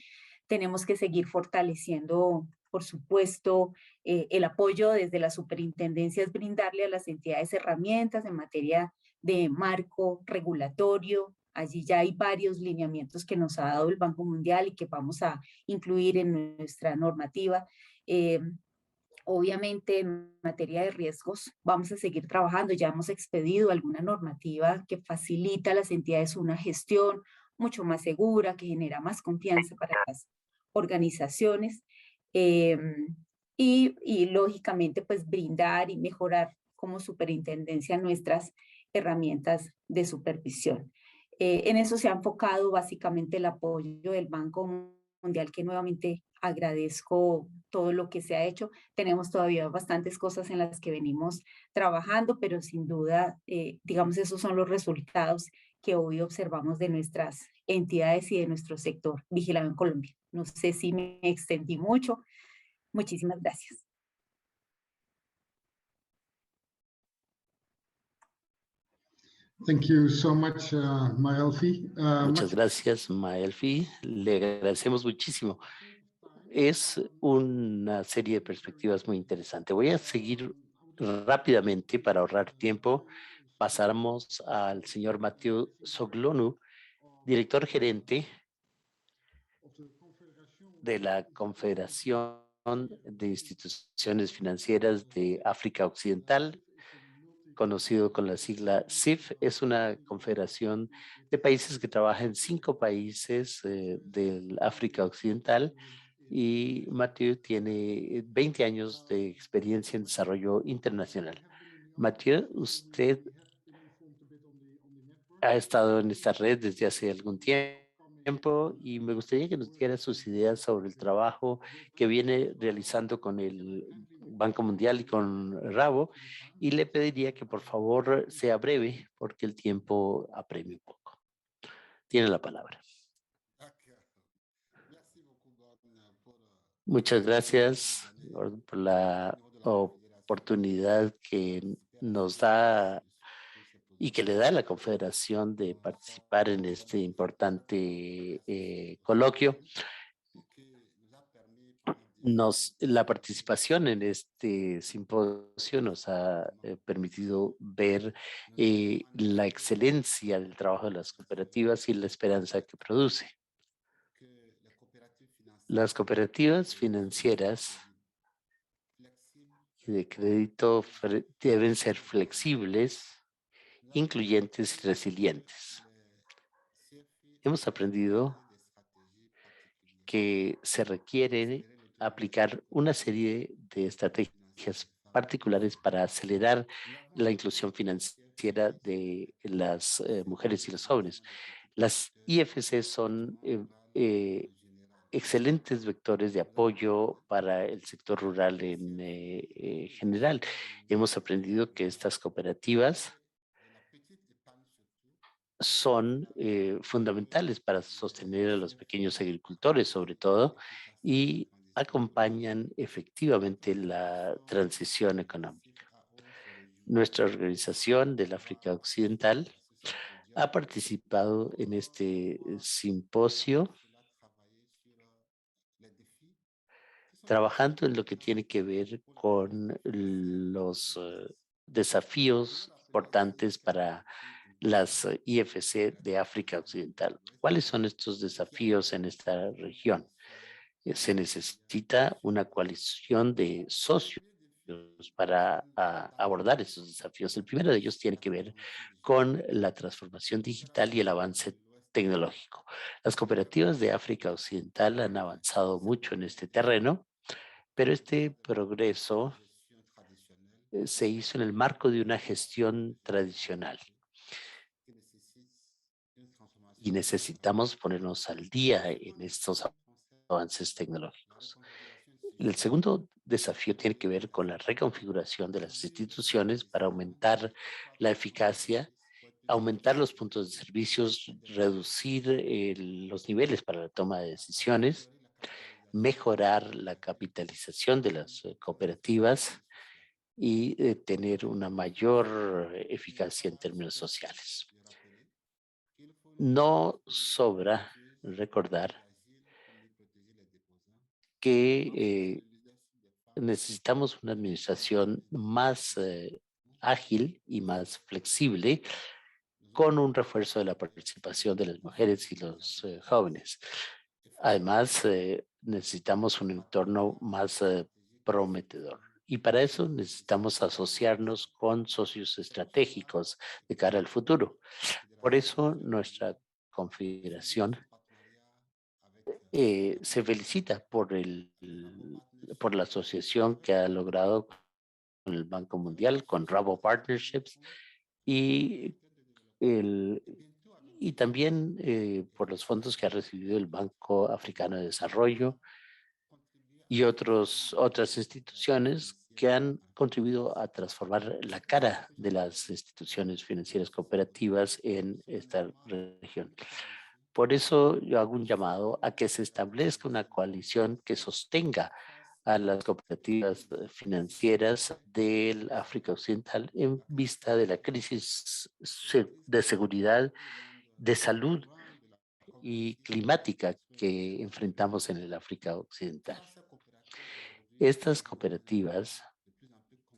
Tenemos que seguir fortaleciendo, por supuesto, el apoyo desde la superintendencia, es brindarle a las entidades herramientas en materia de marco regulatorio. Allí ya hay varios lineamientos que nos ha dado el Banco Mundial y que vamos a incluir en nuestra normativa. Obviamente, en materia de riesgos, vamos a seguir trabajando. Ya hemos expedido alguna normativa que facilita a las entidades una gestión mucho más segura, que genera más confianza para las organizaciones. Y lógicamente, pues brindar y mejorar como superintendencia nuestras herramientas de supervisión. En eso se ha enfocado básicamente el apoyo del Banco Mundial, que nuevamente agradezco todo lo que se ha hecho. Tenemos todavía bastantes cosas en las que venimos trabajando, pero sin duda, digamos, esos son los resultados que hoy observamos de nuestras entidades y de nuestro sector vigilado en Colombia. No sé si me extendí mucho. Muchísimas gracias. Thank you so much, Maelfi. Muchas gracias, Maelfi. Le agradecemos muchísimo. Es una serie de perspectivas muy interesante. Voy a seguir rápidamente para ahorrar tiempo. Pasamos al señor Matthew Soglonu, director gerente de la Confederación de Instituciones Financieras de África Occidental, conocido con la sigla CIF. Es una confederación de países que trabaja en 5 países del África Occidental, y Mathieu tiene 20 años de experiencia en desarrollo internacional. Mathieu, usted ha estado en esta red desde hace algún tiempo y me gustaría que nos diera sus ideas sobre el trabajo que viene realizando con el Banco Mundial y con Rabo, y le pediría que por favor sea breve porque el tiempo apremia un poco. Tiene la palabra. Muchas gracias por la oportunidad que nos da y que le da la Confederación de participar en este importante coloquio. La participación en este simposio nos ha permitido ver la excelencia del trabajo de las cooperativas y la esperanza que produce. Las cooperativas financieras y de crédito deben ser flexibles, incluyentes y resilientes. Hemos aprendido que se requiere aplicar una serie de estrategias particulares para acelerar la inclusión financiera de las mujeres y los jóvenes. Las IFC son excelentes vectores de apoyo para el sector rural en general. Hemos aprendido que estas cooperativas son fundamentales para sostener a los pequeños agricultores, sobre todo, y acompañan efectivamente la transición económica. Nuestra organización del África Occidental ha participado en este simposio trabajando en lo que tiene que ver con los desafíos importantes para las IFC de África Occidental. ¿Cuáles son estos desafíos en esta región? Se necesita una coalición de socios para abordar esos desafíos. El primero de ellos tiene que ver con la transformación digital y el avance tecnológico. Las cooperativas de África Occidental han avanzado mucho en este terreno, pero este progreso se hizo en el marco de una gestión tradicional. Y necesitamos ponernos al día en estos avances tecnológicos. El segundo desafío tiene que ver con la reconfiguración de las instituciones para aumentar la eficacia, aumentar los puntos de servicios, reducir los niveles para la toma de decisiones, mejorar la capitalización de las cooperativas y tener una mayor eficacia en términos sociales. No sobra recordar que necesitamos una administración más ágil y más flexible, con un refuerzo de la participación de las mujeres y los jóvenes. Además, necesitamos un entorno más prometedor. Y para eso necesitamos asociarnos con socios estratégicos de cara al futuro. Por eso nuestra confederación se felicita por la asociación que ha logrado con el Banco Mundial, con Rabo Partnerships, y y también por los fondos que ha recibido el Banco Africano de Desarrollo y otras instituciones que han contribuido a transformar la cara de las instituciones financieras cooperativas en esta región. Por eso yo hago un llamado a que se establezca una coalición que sostenga a las cooperativas financieras del África Occidental en vista de la crisis de seguridad, de salud y climática que enfrentamos en el África Occidental. Estas cooperativas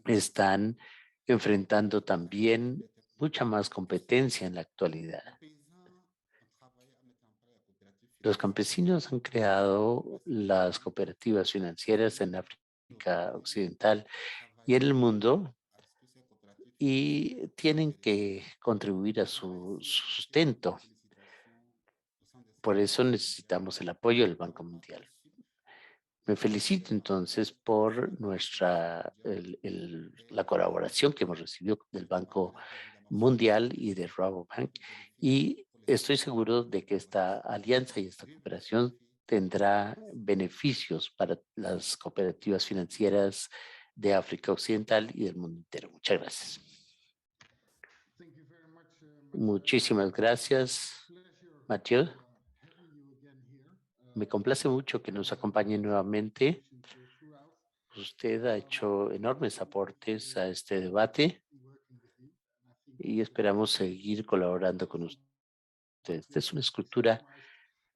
están enfrentando también mucha más competencia en la actualidad. Los campesinos han creado las cooperativas financieras en África Occidental y en el mundo y tienen que contribuir a su sustento. Por eso necesitamos el apoyo del Banco Mundial. Me felicito entonces por la colaboración que hemos recibido del Banco Mundial y de Rabobank, y estoy seguro de que esta alianza y esta cooperación tendrá beneficios para las cooperativas financieras de África Occidental y del mundo entero. Muchas gracias. Muchísimas gracias, Mathieu. Me complace mucho que nos acompañe nuevamente. Usted ha hecho enormes aportes a este debate y esperamos seguir colaborando con usted. Esta es una escultura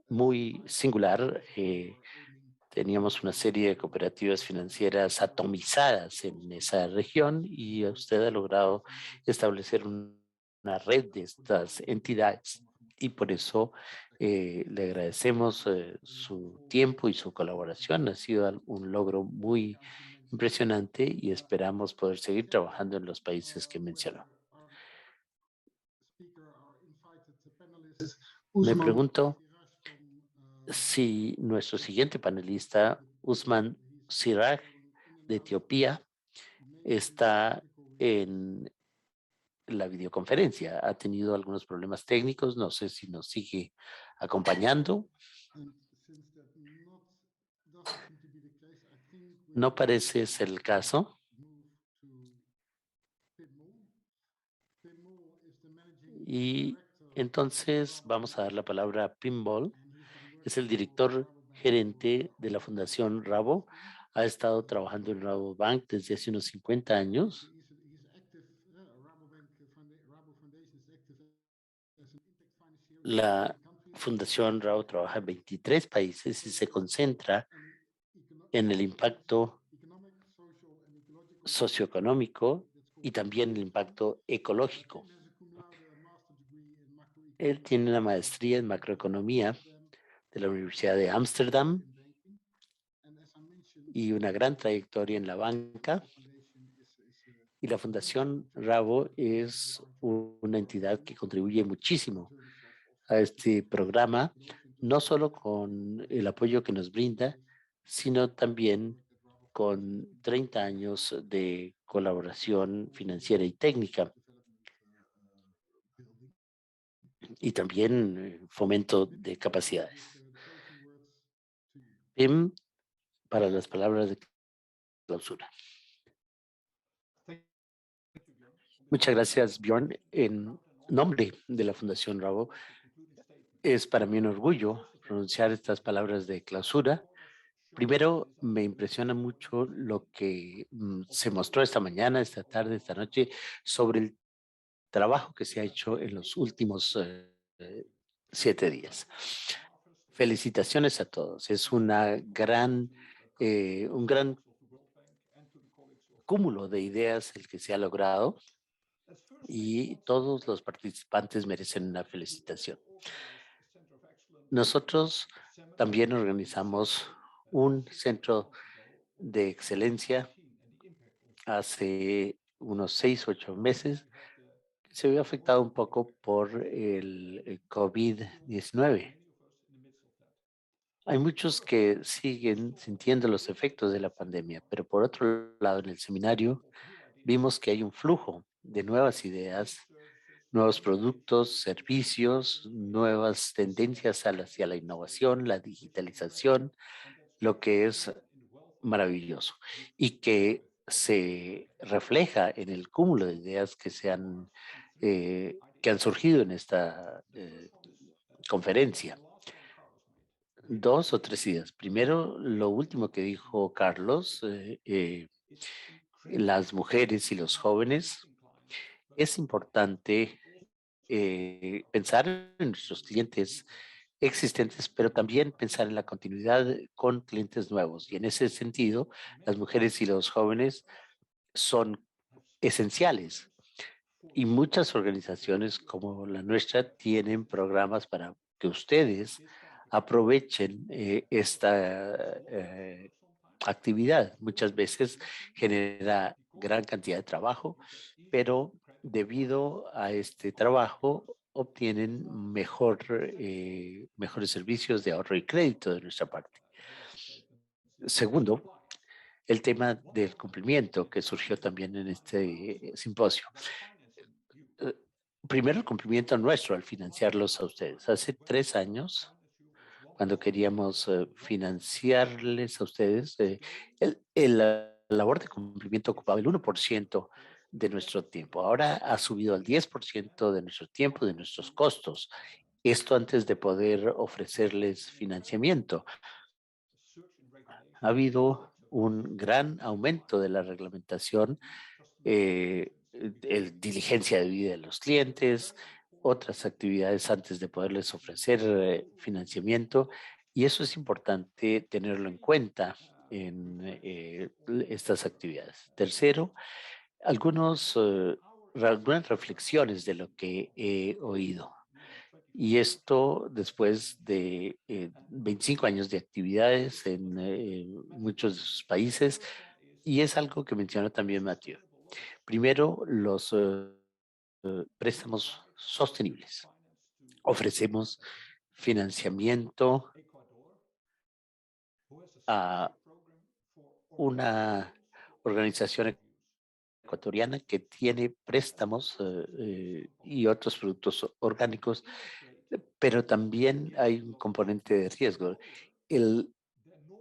muy singular. Teníamos una serie de cooperativas financieras atomizadas en esa región y usted ha logrado establecer una red de estas entidades y por eso le agradecemos su tiempo y su colaboración. Ha sido un logro muy impresionante y esperamos poder seguir trabajando en los países que mencionó. Me pregunto si nuestro siguiente panelista, Usman Siraj, de Etiopía, está en la videoconferencia. Ha tenido algunos problemas técnicos, no sé si nos sigue acompañando. No parece ser el caso. Y entonces vamos a dar la palabra a Pinball. Es el director gerente de la Fundación Rabo. Ha estado trabajando en Rabobank desde hace unos 50 años. La Fundación Rabo trabaja en 23 países y se concentra en el impacto socioeconómico y también el impacto ecológico. Él tiene una maestría en macroeconomía de la Universidad de Ámsterdam y una gran trayectoria en la banca. Y la Fundación Rabo es una entidad que contribuye muchísimo a este programa, no solo con el apoyo que nos brinda, sino también con 30 años de colaboración financiera y técnica. Y también fomento de capacidades. Pim, para las palabras de clausura. Muchas gracias, Bjorn. En nombre de la Fundación Rabo, es para mí un orgullo pronunciar estas palabras de clausura. Primero, me impresiona mucho lo que se mostró esta mañana, esta tarde, esta noche, sobre el trabajo que se ha hecho en los últimos 7 días. Felicitaciones a todos. Es un gran cúmulo de ideas el que se ha logrado y todos los participantes merecen una felicitación. Nosotros también organizamos un centro de excelencia hace unos 6 u 8 meses. Se vio afectado un poco por el COVID-19. Hay muchos que siguen sintiendo los efectos de la pandemia, pero por otro lado, en el seminario vimos que hay un flujo de nuevas ideas, nuevos productos, servicios, nuevas tendencias hacia la innovación, la digitalización, lo que es maravilloso y que se refleja en el cúmulo de ideas que han surgido en esta conferencia. Dos o tres ideas. Primero, lo último que dijo Carlos, las mujeres y los jóvenes. Es importante pensar en nuestros clientes existentes, pero también pensar en la continuidad con clientes nuevos. Y en ese sentido, las mujeres y los jóvenes son esenciales. Y muchas organizaciones como la nuestra tienen programas para que ustedes aprovechen esta actividad. Muchas veces genera gran cantidad de trabajo, pero debido a este trabajo obtienen mejores servicios de ahorro y crédito de nuestra parte. Segundo, el tema del cumplimiento que surgió también en este simposio. Eh, Primero, el cumplimiento nuestro al financiarlos a ustedes. Hace 3 años, cuando queríamos financiarles a ustedes, la labor de cumplimiento ocupaba el 1% de nuestro tiempo. Ahora ha subido al 10% de nuestro tiempo, de nuestros costos. Esto antes de poder ofrecerles financiamiento. Ha habido un gran aumento de la reglamentación, diligencia de vida de los clientes, otras actividades antes de poderles ofrecer financiamiento, y eso es importante tenerlo en cuenta en estas actividades. Tercero, algunas reflexiones de lo que he oído. Y esto después de 25 años de actividades en muchos de sus países, y es algo que mencionó también Mathieu. Primero, los préstamos sostenibles. Ofrecemos financiamiento a una organización ecuatoriana que tiene préstamos y otros productos orgánicos, pero también hay un componente de riesgo.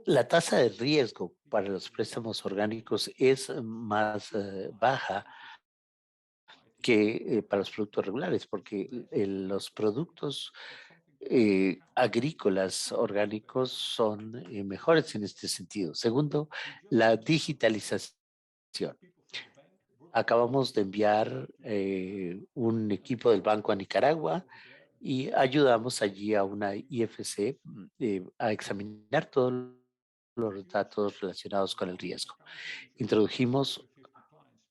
La tasa de riesgo para los préstamos orgánicos es más baja que para los productos regulares, porque los productos agrícolas orgánicos son mejores en este sentido. Segundo, la digitalización. Acabamos de enviar un equipo del banco a Nicaragua y ayudamos allí a una IFC a examinar todos los datos relacionados con el riesgo. Introdujimos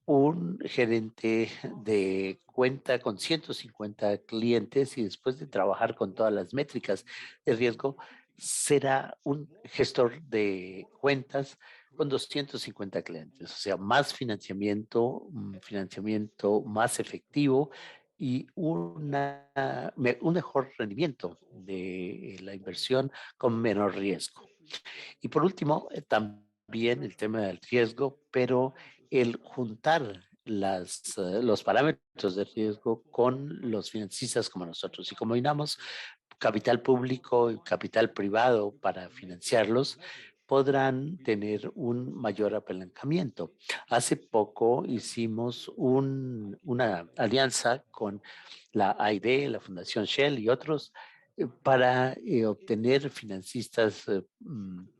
un gerente de cuenta con 150 clientes y después de trabajar con todas las métricas de riesgo, será un gestor de cuentas con 250 clientes, o sea, más financiamiento, un financiamiento más efectivo y un mejor rendimiento de la inversión con menor riesgo. Y por último, también el tema del riesgo, pero el juntar los parámetros de riesgo con los financistas como nosotros. Y combinamos capital público y capital privado para financiarlos, podrán tener un mayor apalancamiento. Hace poco hicimos una alianza con la AID, la Fundación Shell y otros para obtener financistas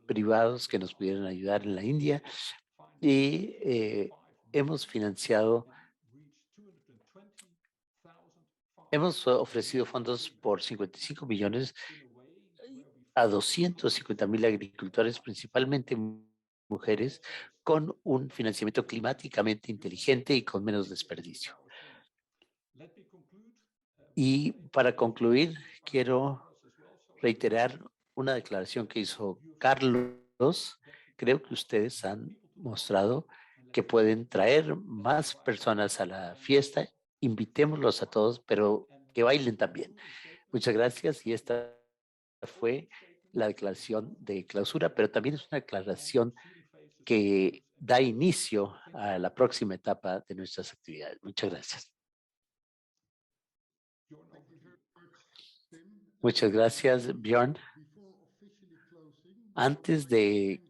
privados que nos pudieran ayudar en la India y hemos financiado, hemos ofrecido fondos por 55 millones a 250,000 agricultores, principalmente mujeres, con un financiamiento climáticamente inteligente y con menos desperdicio. Y para concluir, quiero reiterar una declaración que hizo Carlos. Creo que ustedes han mostrado que pueden traer más personas a la fiesta. Invitémoslos a todos, pero que bailen también. Muchas gracias y esta fue la declaración de clausura, pero también es una declaración que da inicio a la próxima etapa de nuestras actividades. Muchas gracias. Muchas gracias, Bjorn. Antes de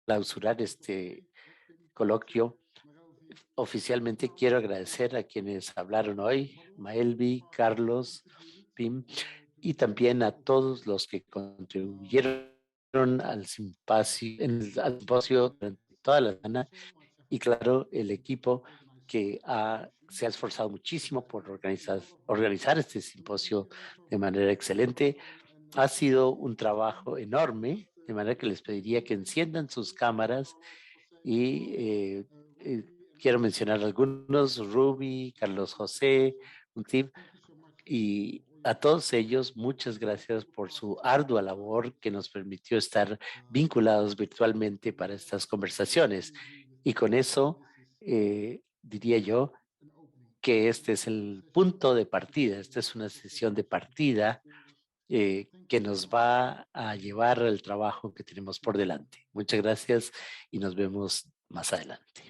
clausurar este coloquio, oficialmente quiero agradecer a quienes hablaron hoy, Maelvi, Carlos, Pim, y también a todos los que contribuyeron al simposio durante toda la semana, y claro, el equipo que se ha esforzado muchísimo por organizar este simposio de manera excelente. Ha sido un trabajo enorme, de manera que les pediría que enciendan sus cámaras y quiero mencionar algunos: Ruby, Carlos José, Untib, y a todos ellos muchas gracias por su ardua labor que nos permitió estar vinculados virtualmente para estas conversaciones. Y con eso diría yo que este es el punto de partida, esta es una sesión de partida que nos va a llevar al trabajo que tenemos por delante. Muchas gracias y nos vemos más adelante.